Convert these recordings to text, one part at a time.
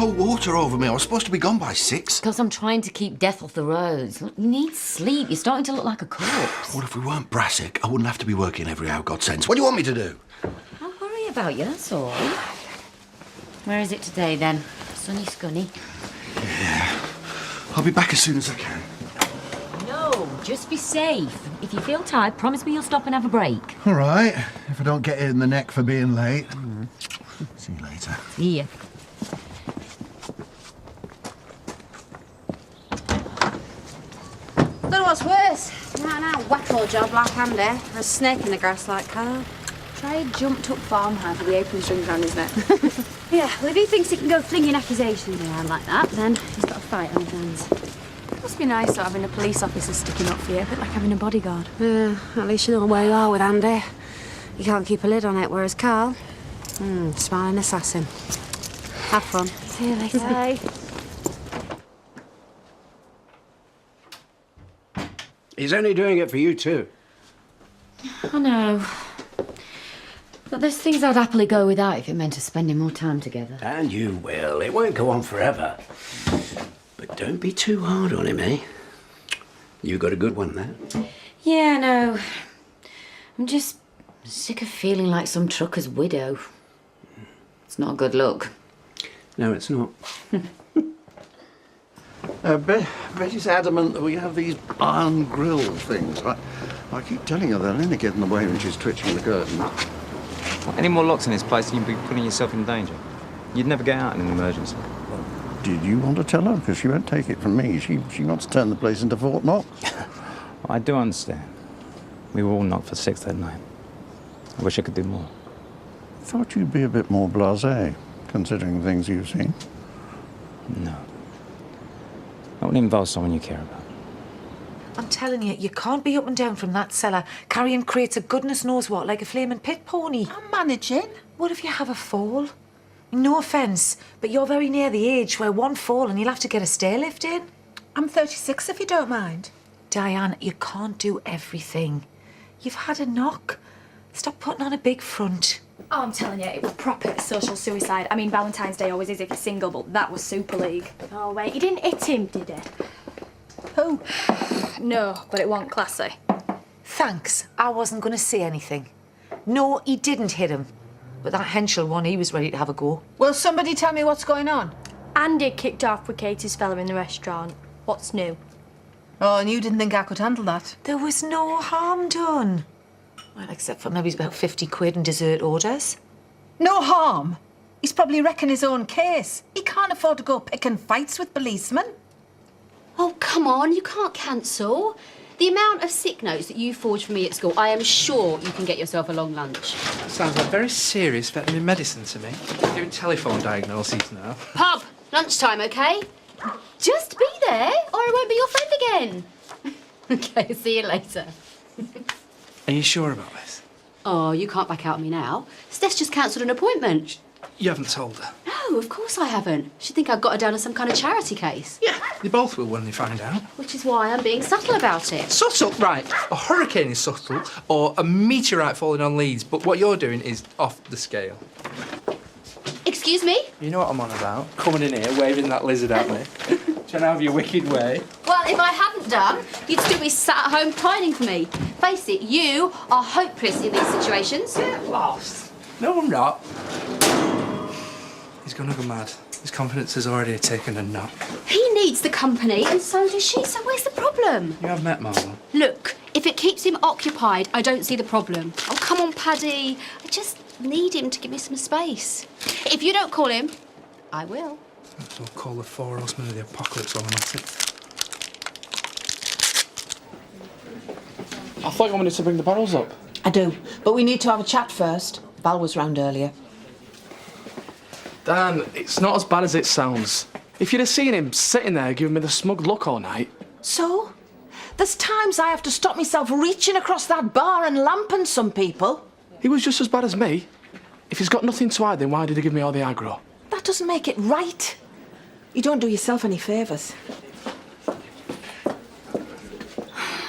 cold water over me. I was supposed to be gone by 6. Because I'm trying to keep death off the roads. Look, you need sleep. You're starting to look like a corpse. Well, if we weren't Brassic, I wouldn't have to be working every hour God sends. What do you want me to do? I'll worry about you, that's all. Where is it today, then? Sunny Scunny? Yeah. I'll be back as soon as I can. No, just be safe. If you feel tired, promise me you'll stop and have a break. All right. If I don't get hit in the neck for being late. See you later. See ya. Don't know what's worse. An out whack-all job like Andy, or a snake in the grass like Carl. Try a jumped-up farmhand with the apron strings around his neck. Yeah, well, if he thinks he can go flinging accusations around like that, then he's got a fight on his hands. Must be nice, though, having a police officer sticking up for you, a bit like having a bodyguard. At least you know where you are with Andy. You can't keep a lid on it, whereas Carl, smiling assassin. Have fun. See you later. Bye. He's only doing it for you, too. I know. But there's things I'd happily go without if it meant us spending more time together. And you will. It won't go on forever. But don't be too hard on him, eh? You got a good one there. Yeah, no. I'm just sick of feeling like some trucker's widow. It's not a good look. No, it's not. Betty's adamant that we have these iron grill things. I keep telling her they'll only get in the way when she's twitching the curtain. Any more locks in this place and you'd be putting yourself in danger. You'd never get out in an emergency. Did you want to tell her? Because she won't take it from me. She wants to turn the place into Fort Knox. I do understand. We were all knocked for 6 that night. I wish I could do more. Thought you'd be a bit more blasé, considering the things you've seen. No. That would involve someone you care about. I'm telling you, you can't be up and down from that cellar, carrying crates of goodness knows what, like a flaming pit pony. I'm managing. What if you have a fall? No offence, but you're very near the age where one fall and you'll have to get a stair lift in. I'm 36, if you don't mind. Diane, you can't do everything. You've had a knock. Stop putting on a big front. Oh, I'm telling you, it was proper social suicide. I mean, Valentine's Day always is if you're single, but that was Super League. Oh, wait, you didn't hit him, did you? Who? No, but it wasn't classy. Thanks, I wasn't going to say anything. No, he didn't hit him. But that Henschel one, he was ready to have a go. Will somebody tell me what's going on? Andy kicked off with Katie's fella in the restaurant. What's new? Oh, and you didn't think I could handle that? There was no harm done. Well, except for maybe about 50 quid in dessert orders. No harm. He's probably wrecking his own case. He can't afford to go picking fights with policemen. Oh, come on, you can't cancel. The amount of sick notes that you forged for me at school, I am sure you can get yourself a long lunch. Sounds like very serious veterinary medicine to me. Doing telephone diagnoses now. Pub, lunchtime, OK? Just be there, or I won't be your friend again. OK, see you later. Are you sure about this? Oh, you can't back out on me now. Steph just cancelled an appointment. You haven't told her? No, of course I haven't. She'd think I've got her down as some kind of charity case. Yeah, they both will when they find out. Which is why I'm being subtle about it. Subtle? Right. A hurricane is subtle, or a meteorite falling on Leeds, but what you're doing is off the scale. Excuse me? You know what I'm on about. Coming in here, waving that lizard at me. Trying to have your wicked way. Well, if I hadn't done, you'd still be sat at home pining for me. Face it, you are hopeless in these situations. Get lost. No, I'm not. He's gonna go mad. His confidence has already taken a knock. He needs the company, and so does she, so where's the problem? You have met Marlon. Look, if it keeps him occupied, I don't see the problem. Oh, come on, Paddy. I just need him to give me some space. If you don't call him, I will. We'll call the Four Horsemen of the Apocalypse while I'm at it. I thought you wanted to bring the barrels up. I do, but we need to have a chat first. Val was round earlier. Dan, it's not as bad as it sounds. If you'd have seen him sitting there giving me the smug look all night. So? There's times I have to stop myself reaching across that bar and lamping some people. He was just as bad as me. If he's got nothing to hide, then why did he give me all the aggro? That doesn't make it right. You don't do yourself any favours.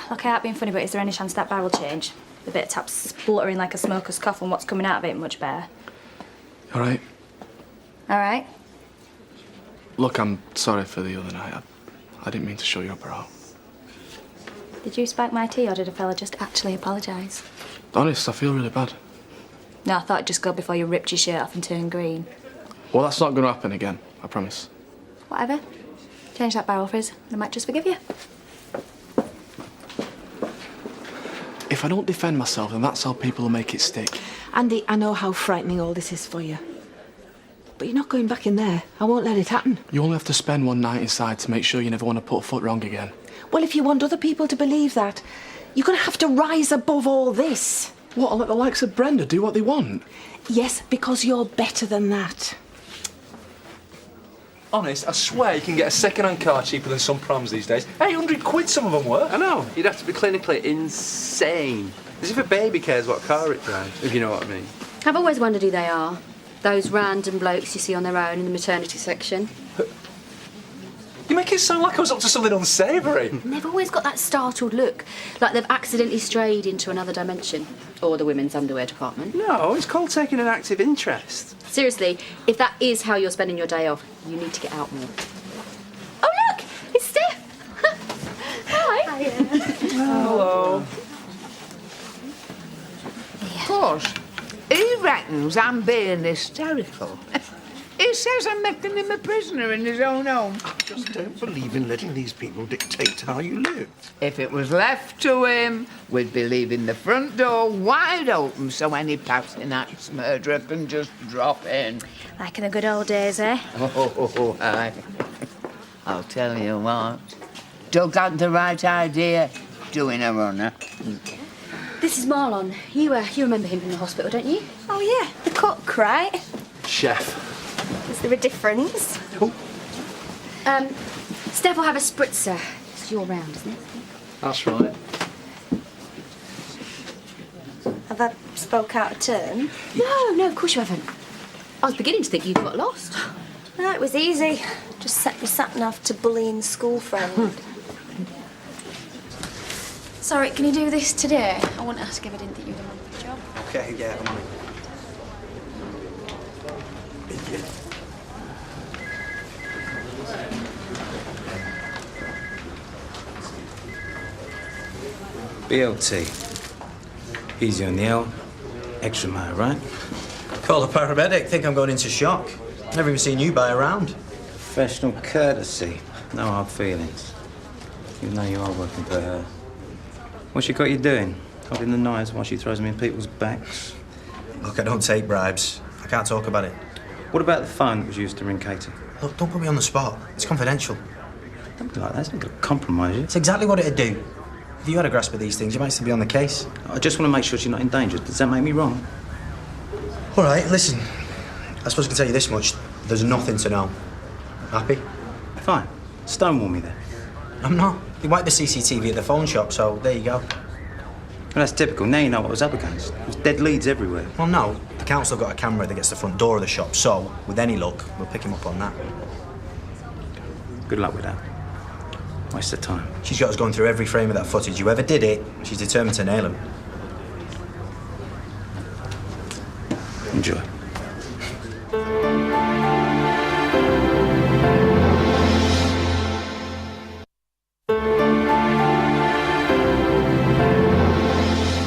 Look, I ain't being funny, but is there any chance that bar will change? The bit of tap spluttering like a smoker's cough and what's coming out of it much better. All right. All right. Look, I'm sorry for the other night. I didn't mean to show you up at all. Did you spike my tea or did a fella just actually apologise? Honest, I feel really bad. No, I thought I'd just go before you ripped your shirt off and turned green. Well, that's not going to happen again, I promise. Whatever. Change that barrel frizz and I might just forgive you. If I don't defend myself, then that's how people will make it stick. Andy, I know how frightening all this is for you. But you're not going back in there. I won't let it happen. You only have to spend one night inside to make sure you never want to put a foot wrong again. Well, if you want other people to believe that, you're going to have to rise above all this. What, I'll let the likes of Brenda do what they want? Yes, because you're better than that. Honest, I swear you can get a second-hand car cheaper than some proms these days. 800 quid some of them were. I know. You'd have to be clinically insane. As if a baby cares what car it drives, if you know what I mean. I've always wondered who they are. Those random blokes you see on their own in the maternity section. You make it sound like I was up to something unsavoury. And they've always got that startled look, like they've accidentally strayed into another dimension. Or the women's underwear department. No, it's called taking an active interest. Seriously, if that is how you're spending your day off, you need to get out more. Oh, look! It's Steph! Hi! Hello. Of course, he reckons I'm being hysterical. He says I'm making him a prisoner in his own home. I just don't believe in letting these people dictate how you live. If it was left to him, we'd be leaving the front door wide open so any passing axe murderer can just drop in. Like in the good old days, eh? Oh, aye. I'll tell you what. Doug had the right idea doing a runner. This is Marlon. You remember him from the hospital, don't you? Oh, yeah. The cook, right? Chef. Is there a difference? Steph will have a spritzer. It's your round, isn't it? That's right. Have I spoke out of turn? No, of course you haven't. I was beginning to think you'd got lost. No, it was easy. Just set your sat-nav to bullying school friend. Sorry, can you do this today? I wouldn't ask if I didn't think you were doing a good job. Okay, yeah, I'm on it. BLT. Easy on the L. Extra mile, right? Call a paramedic. Think I'm going into shock. Never even seen you by around. Professional courtesy. No hard feelings. Even though you are working for her. What's she got you doing? Holding the knives while she throws them in people's backs? Look, I don't take bribes. I can't talk about it. What about the phone that was used to ring Katie? Look, don't put me on the spot. It's confidential. Don't be like that. It's not going to compromise you. It's exactly what it'd do. If you had a grasp of these things, you might still be on the case. I just want to make sure she's not in danger. Does that make me wrong? All right, listen. I suppose I can tell you this much. There's nothing to know. Happy? Fine. Stonewall me then. I'm not. They wiped the CCTV at the phone shop, so there you go. Well, that's typical. Now you know what I was up against. There's dead leads everywhere. Well, no. The council got a camera that gets the front door of the shop, so, with any luck, we'll pick him up on that. Good luck with that. Waste of time. She's got us going through every frame of that footage. Whoever did it, she's determined to nail him. Enjoy.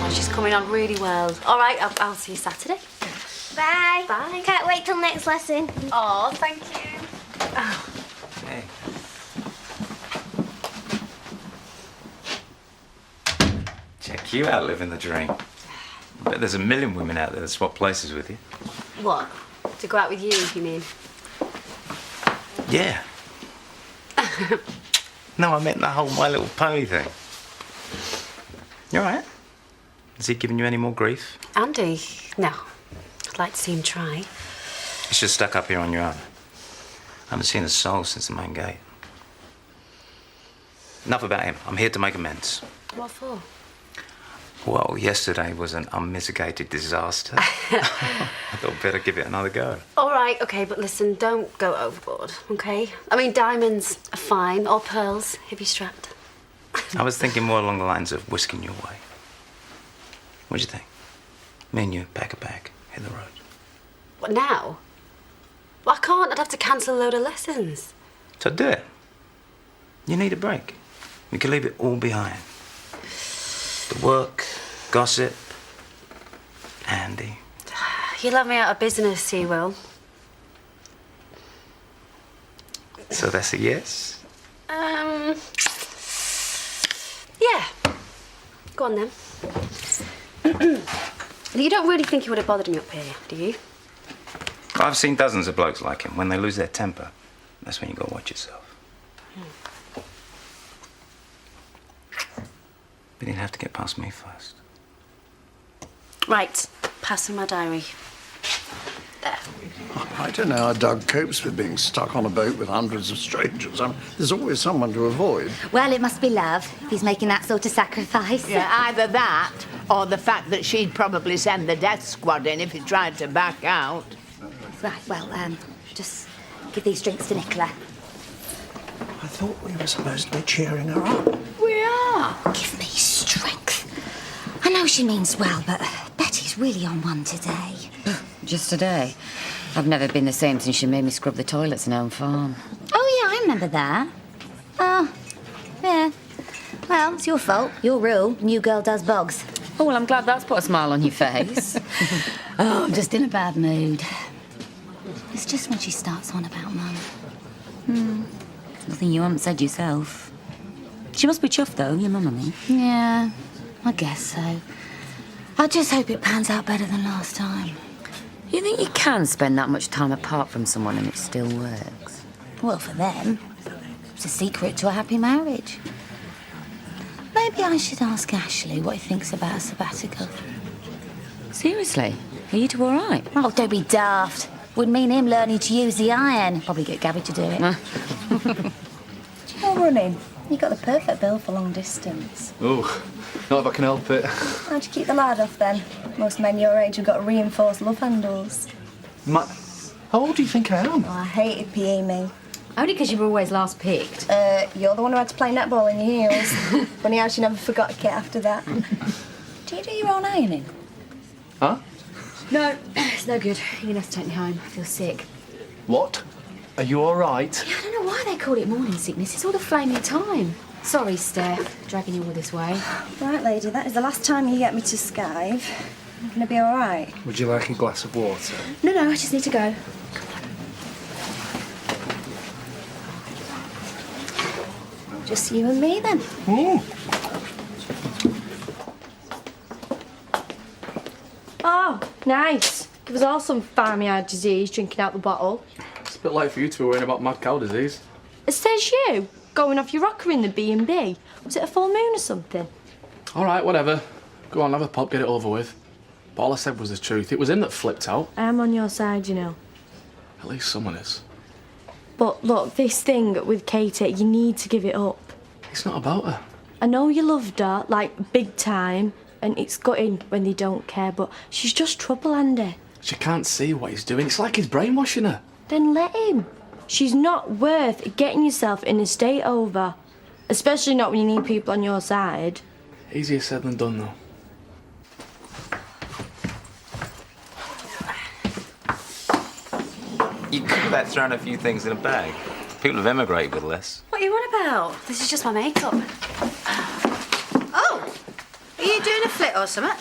Oh, she's coming on really well. All right, I'll see you Saturday. Bye. Bye. Can't wait till next lesson. Oh, thank you. Oh. Hey. Check you out living the dream. I bet there's a million women out there that swap places with you. What? To go out with you, you mean? Yeah. No, I meant the whole My Little Pony thing. You all right? Has he given you any more grief? Andy? No. I'd like to see him try. He's just stuck up here on your own. I haven't seen a soul since the main gate. Enough about him. I'm here to make amends. What for? Well, yesterday was an unmitigated disaster. I thought I'd better give it another go. All right, okay, but listen, don't go overboard, okay? I mean, diamonds are fine, or pearls, if you're strapped. I was thinking more along the lines of whisking you away. What do you think? Me and you, pack a bag, hit the road. What, now? Well, I can't. I'd have to cancel a load of lessons. So do it. You need a break. We can leave it all behind. The work, gossip, Andy. You love me out of business, you will. So that's a yes? Yeah. Go on then. You don't really think he would have bothered me up here, do you? I've seen dozens of blokes like him. When they lose their temper, that's when you gotta watch yourself. But he'd have to get past me first. Right. Passing my diary. There. I don't know how Doug copes with being stuck on a boat with hundreds of strangers. I mean, there's always someone to avoid. Well, it must be love if he's making that sort of sacrifice. Yeah, either that or the fact that she'd probably send the death squad in if he tried to back out. Right, well, just give these drinks to Nicola. I thought we were supposed to be cheering her up. We are. Give me strength. I know she means well, but Betty's really on one today. Just today. I've never been the same since she made me scrub the toilets in Elm Farm. Oh, yeah, I remember that. Oh, yeah. Well, it's your fault. Your rule. New girl does bogs. Oh, well, I'm glad that's put a smile on your face. Oh, I'm just in a bad mood. It's just when she starts on about Mum. It's nothing you haven't said yourself. She must be chuffed, though, your mum, I mean. Yeah, I guess so. I just hope it pans out better than last time. You think you can spend that much time apart from someone and it still works? Well, for them, it's a secret to a happy marriage. Maybe I should ask Ashley what he thinks about a sabbatical. Seriously? Are you two all right? Oh, don't be daft. Would mean him learning to use the iron. Probably get Gabby to do it. Do you know running? You got the perfect bill for long distance. Oh, not if I can help it. How'd you keep the lad off then? Most men your age have got reinforced love handles. How old do you think I am? Oh, I hated PE, me. Only because you were always last picked. You're the one who had to play netball in your heels. Funny how she never forgot a kit after that. Do you do your own ironing? Huh? No, it's no good. You're gonna have to take me home. I feel sick. What? Are you all right? Yeah, I don't know why they call it morning sickness. It's all the flaming time. Sorry, Steph, dragging you all this way. Right, lady, that is the last time you get me to skive. I'm gonna be all right. Would you like a glass of water? No, I just need to go. Just you and me, then. Oh, nice. Give us all some farmyard disease drinking out the bottle. It's a bit late for you to be worrying about mad cow disease. It says you, going off your rocker in the B&B. Was it a full moon or something? All right, whatever. Go on, have a pop, get it over with. But all I said was the truth. It was him that flipped out. I am on your side, you know. At least someone is. But look, this thing with Katie, you need to give it up. It's not about her. I know you loved her, like, big time, and it's gutting when they don't care, but she's just trouble, Andy. She can't see what he's doing. It's like he's brainwashing her. Then let him. She's not worth getting yourself in a state over. Especially not when you need people on your side. Easier said than done, though. You could have thrown a few things in a bag. People have emigrated with less. What are you on about? This is just my makeup. Oh! Are you doing a flit or something?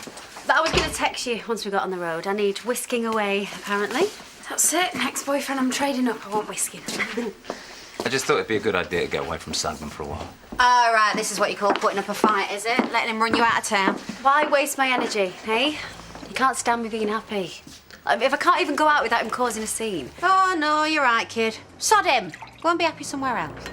But I was going to text you once we got on the road. I need whisking away, apparently. That's it. Ex-boyfriend I'm trading up. I want whisking. I just thought it'd be a good idea to get away from Sandman for a while. Oh, right. This is what you call putting up a fight, is it? Letting him run you out of town. Why waste my energy, eh? You can't stand me being happy. If I can't even go out without him causing a scene. Oh, no, you're right, kid. Sod him. Go and be happy somewhere else.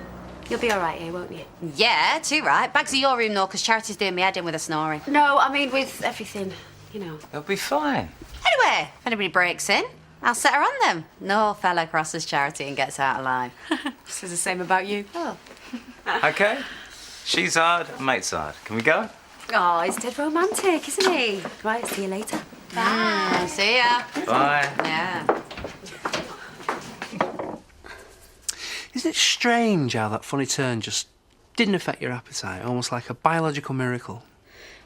You'll be all right here, won't you? Yeah, too right. Back to your room, though, because Charity's doing me head in with her snoring. No, I mean with everything, you know. It'll be fine. Anyway, if anybody breaks in, I'll set her on them. No fella crosses Charity and gets out alive. Says the same about you. Oh. Okay. She's hard, mate's hard. Can we go? Oh, he's dead romantic, isn't he? Right, see you later. Bye. See ya. Bye. Yeah. Isn't it strange how that funny turn just didn't affect your appetite, almost like a biological miracle?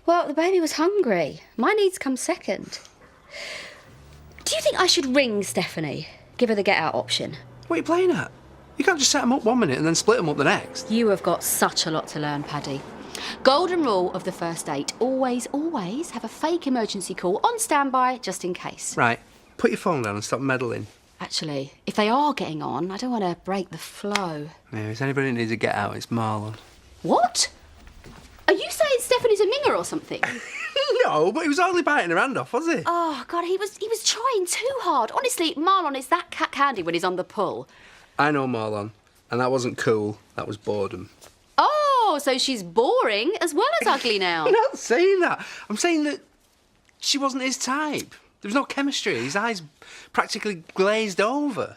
Well, the baby was hungry. My needs come second. Do you think I should ring Stephanie? Give her the get-out option? What are you playing at? You can't just set them up one minute and then split them up the next. You have got such a lot to learn, Paddy. Golden rule of the first date. Always, always have a fake emergency call on standby just in case. Right. Put your phone down and stop meddling. Actually, if they are getting on, I don't want to break the flow. Yeah, if anybody needs to get out, it's Marlon. What? Are you saying Stephanie's a minger or something? No, but he was hardly biting her hand off, was he? Oh, God, he was trying too hard. Honestly, Marlon is that cat candy when he's on the pull. I know Marlon, and that wasn't cool. That was boredom. Oh, so she's boring as well as ugly now. I'm not saying that. I'm saying that she wasn't his type. There was no chemistry. His eyes practically glazed over.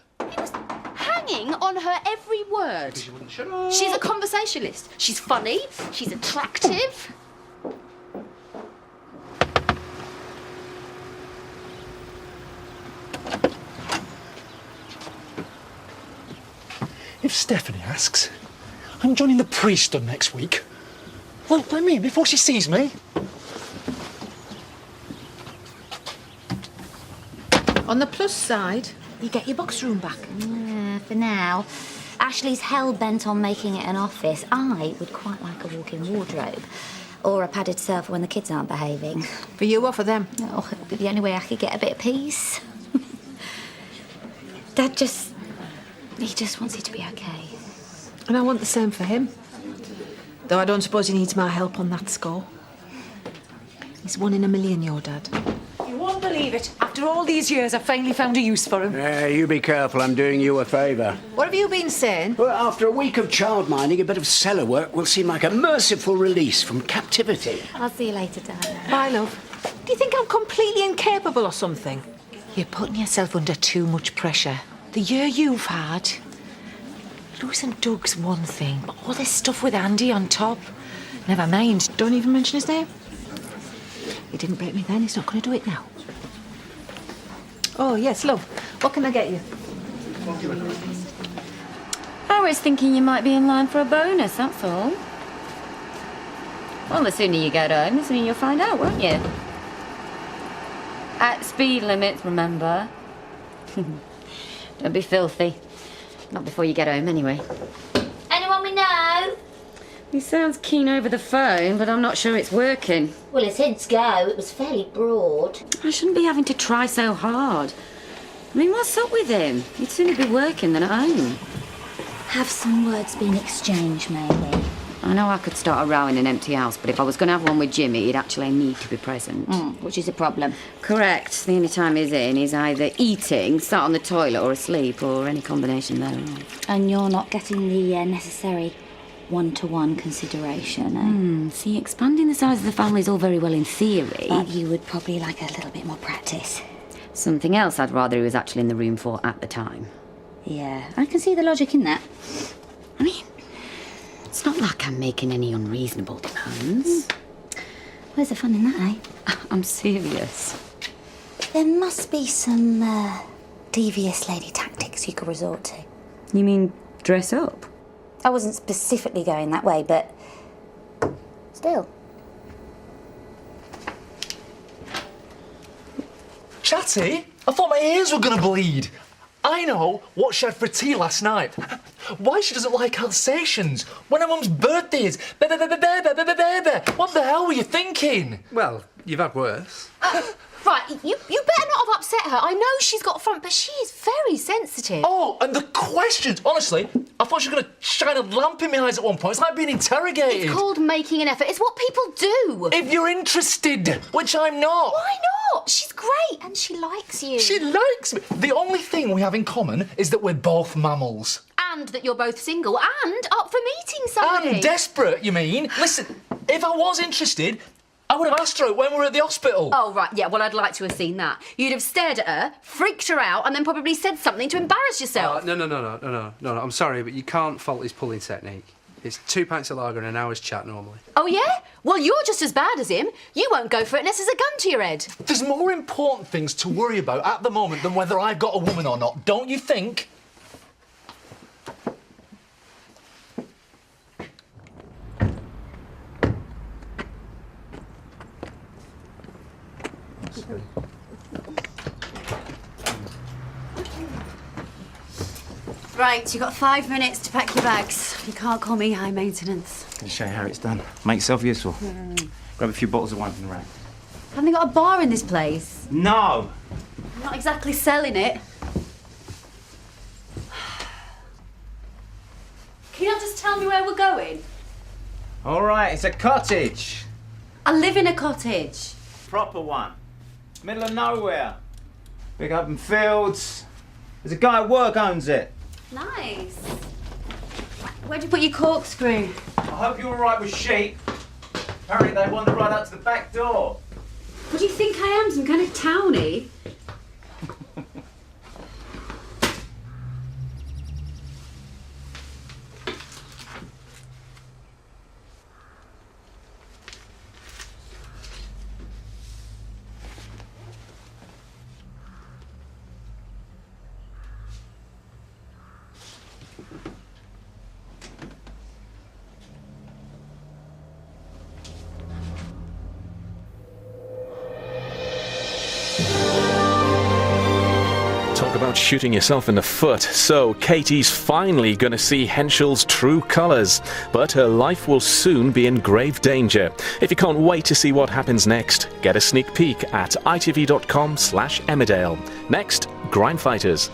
Hanging on her every word. Shut up. She's a conversationalist. She's funny. She's attractive. If Stephanie asks, I'm joining the priesthood next week. Well, let me in before she sees me. On the plus side, you get your box room back. Yeah, for now. Ashley's hell-bent on making it an office. I would quite like a walk-in wardrobe. Or a padded sofa when the kids aren't behaving. For you or for them? Oh, it would be the only way I could get a bit of peace. Dad he just wants it to be okay. And I want the same for him. Though I don't suppose he needs my help on that score. He's 1 in a million, your dad. You won't believe it. After all these years, I finally found a use for him. Yeah, you be careful. I'm doing you a favour. What have you been saying? Well, after a week of childminding, a bit of cellar work will seem like a merciful release from captivity. I'll see you later, Dad. Bye, love. Do you think I'm completely incapable or something? You're putting yourself under too much pressure. The year you've had, losing Doug's one thing, but all this stuff with Andy on top. Never mind, don't even mention his name. He didn't break me then, he's not going to do it now. Oh, yes, love. What can I get you? I was thinking you might be in line for a bonus, that's all. Well, the sooner you get home, the sooner you'll find out, won't you? At speed limits, remember? Don't be filthy. Not before you get home, anyway. Anyone we know? He sounds keen over the phone, but I'm not sure it's working. Well, as hints go, it was fairly broad. I shouldn't be having to try so hard. I mean, what's up with him? He'd sooner be working than at home. Have some words been exchanged, maybe? I know I could start a row in an empty house, but if I was going to have one with Jimmy, he'd actually need to be present. Which is a problem. Correct. The only time he's in, he's either eating, sat on the toilet, or asleep, or any combination thereof. And you're not getting the necessary one-to-one consideration, eh? See, expanding the size of the family is all very well in theory. But you would probably like a little bit more practice. Something else I'd rather he was actually in the room for at the time. Yeah, I can see the logic in that. I mean, it's not like I'm making any unreasonable demands. Where's the fun in that, eh? I'm serious. There must be some devious lady tactics you could resort to. You mean dress up? I wasn't specifically going that way, but still. Chatty? I thought my ears were going to bleed. I know what she had for tea last night. Why she doesn't like Alsatians when her mum's birthday is. What the hell were you thinking? Well, you've had worse. Right, you better not have upset her. I know she's got front, but she is very sensitive. Oh, and the questions. Honestly, I thought she was going to shine a lamp in my eyes at one point. It's like being interrogated. It's called making an effort. It's what people do. If you're interested, which I'm not. Why not? She's great and she likes you. She likes me. The only thing we have in common is that we're both mammals. And that you're both single and up for meeting somebody. And desperate, you mean? Listen, if I was interested, I would have asked her when we were at the hospital. Oh, right, yeah, well, I'd like to have seen that. You'd have stared at her, freaked her out, and then probably said something to embarrass yourself. No. I'm sorry, but you can't fault his pulling technique. It's 2 pints of lager and an hour's chat normally. Oh, yeah? Well, you're just as bad as him. You won't go for it unless there's a gun to your head. There's more important things to worry about at the moment than whether I've got a woman or not, don't you think? Right, you've got 5 minutes to pack your bags. You can't call me high maintenance. Let me show you how it's done. Make yourself useful. Grab a few bottles of wine from the rack. Haven't they got a bar in this place? No! I'm not exactly selling it. Can you not just tell me where we're going? All right, it's a cottage. I live in a cottage. Proper one. Middle of nowhere. Big open fields. There's a guy at work owns it. Nice. Where'd you put your corkscrew? I hope you're all right with sheep. Apparently they wander right up to the back door. What do you think I am, some kind of townie? Talk about shooting yourself in the foot. So, Katie's finally going to see Henschel's true colours, but her life will soon be in grave danger. If you can't wait to see what happens next, get a sneak peek at itv.com/Emmerdale. Next, Grime Fighters.